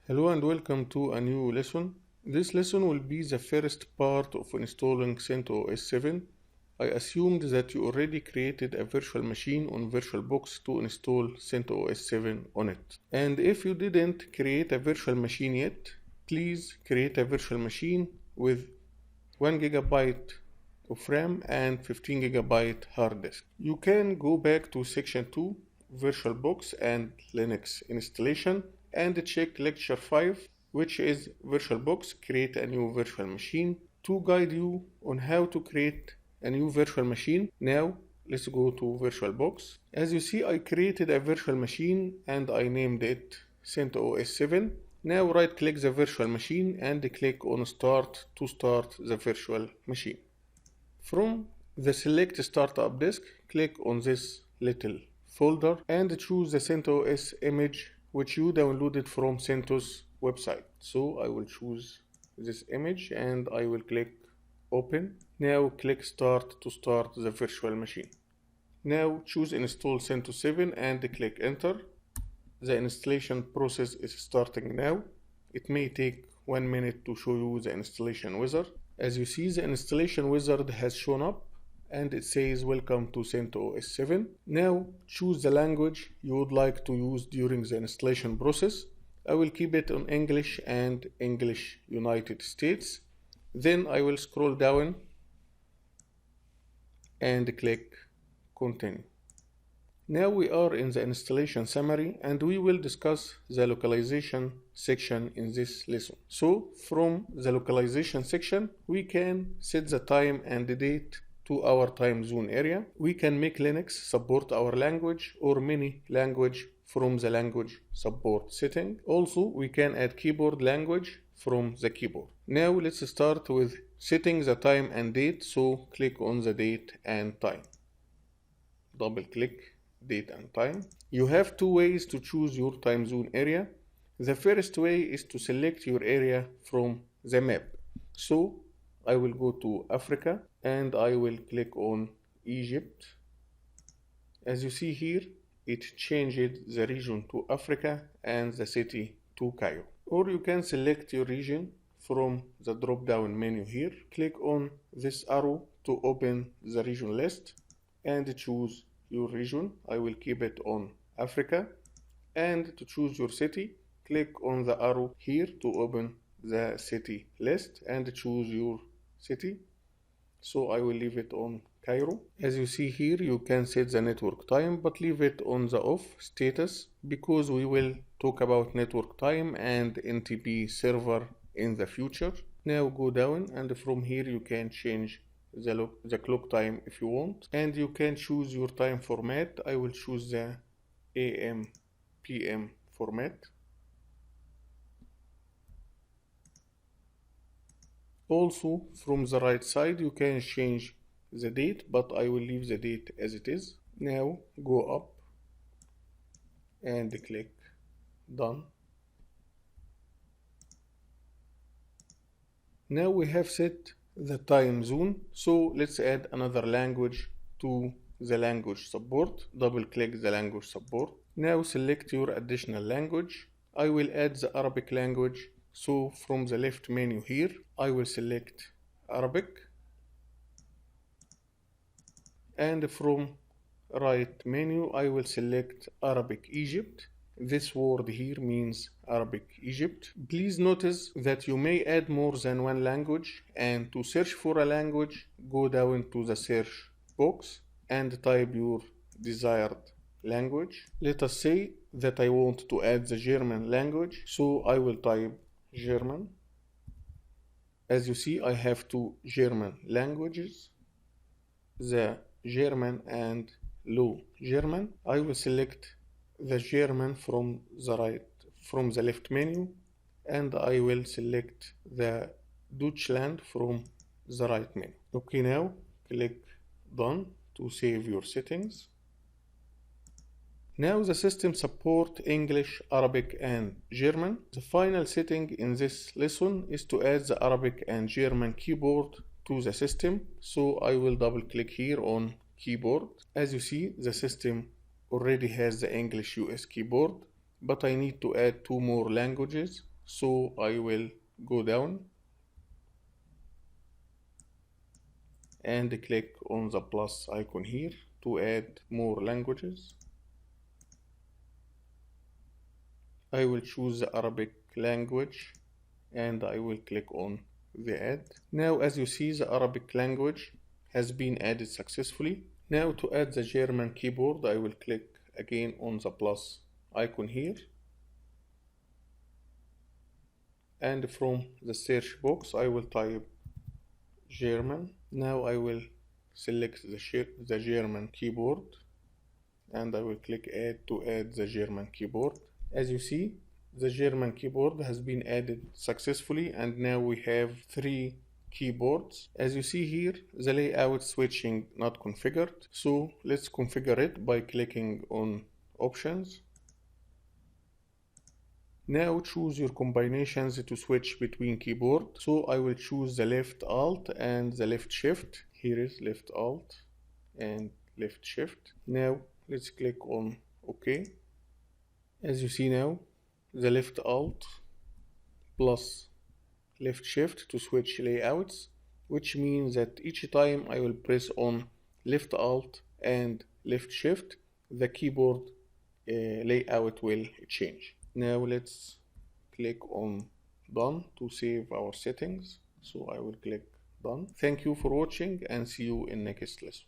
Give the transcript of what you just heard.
Hello and welcome to a new lesson. This lesson will be the first part of installing CentOS 7. I assumed that you already created a virtual machine on VirtualBox to install CentOS 7 on it. And if you didn't create a virtual machine yet, please create a virtual machine with 1 gigabyte of RAM and 15 gigabyte hard disk. You can go back to section 2, VirtualBox and Linux installation, and check lecture 5, which is VirtualBox, create a new virtual machine, to guide you on how to create a new virtual machine. Now let's go to VirtualBox. As you see, I created a virtual machine and I named it CentOS 7. Now right click the virtual machine and click on Start to start the virtual machine. From the Select Startup disk, click on this little folder and choose the CentOS image which you downloaded from CentOS website. So I will choose this image and I will click Open. Now click Start to start the virtual machine. Now choose Install CentOS 7 and click Enter. The installation process is starting now. It may take 1 minute to show you the installation wizard. As you see, the installation wizard has shown up and it says welcome to CentOS 7. Now choose the language you would like to use during the installation process. I will keep it on English and English United States. Then I will scroll down and click continue. Now we are in the installation summary and we will discuss the localization section in this lesson. So from the localization section, we can set the time and the date to our time zone area. We can make Linux support our language or many language from the language support setting. Also, we can add keyboard language from the keyboard. Now let's start with setting the time and date. So click on the date and time. Double click date and time. You have two ways to choose your time zone area. The first way is to select your area from the map. So I will go to Africa and I will click on Egypt. As you see here, it changed the region to Africa and the city to Cairo. Or you can select your region from the drop down menu here. Click on this arrow to open the region list and choose your region. I will keep it on Africa. And to choose your city, click on the arrow here to open the city list and choose your city. So I will leave it on Cairo. As you see here, you can set the network time, but leave it on the off status because we will talk about network time and NTP server in the future. Now go down and from here you can change the clock time if you want, and you can choose your time format. I will choose the AM PM format. Also from the right side you can change the date, but I will leave the date as it is. Now go up and click done. Now we have set the time zone, so let's add another language to the language support. Double click the language support. Now select your additional language. I will add the Arabic language, so from the left menu here I will select Arabic, and from right menu I will select Arabic Egypt. This word here means Arabic Egypt. Please notice that you may add more than one language, and to search for a language, go down to the search box and type your desired language. Let us say that I want to add the German language, so I will type German. As you see, I have two German languages, the German and Low German. I will select the German from the left menu, and I will select the Deutschland from the right menu. Okay, now click done to save your settings. Now the system supports English, Arabic and German. The final setting in this lesson is to add the Arabic and German keyboard to the system. So I will double click here on keyboard. As you see, the system already has the English US keyboard, but I need to add two more languages. So I will go down and click on the plus icon here to add more languages. I will choose the Arabic language and I will click on the add. Now as you see, the Arabic language has been added successfully. Now to add the German keyboard, I will click again on the plus icon here, and from the search box I will type German. Now I will select the German keyboard and I will click add to add the German keyboard. As you see, the German keyboard has been added successfully, and now we have 3 keyboards. As you see here, the layout switching not configured, so let's configure it by clicking on options. Now choose your combinations to switch between keyboard. So I will choose the left alt and the left shift. Here is left alt and left shift. Now let's click on OK. As you see now, the left alt plus left shift to switch layouts, which means that each time I will press on left alt and left shift, the keyboard layout will change. Now let's click on done to save our settings. So I will click done. Thank you for watching and see you in next lesson.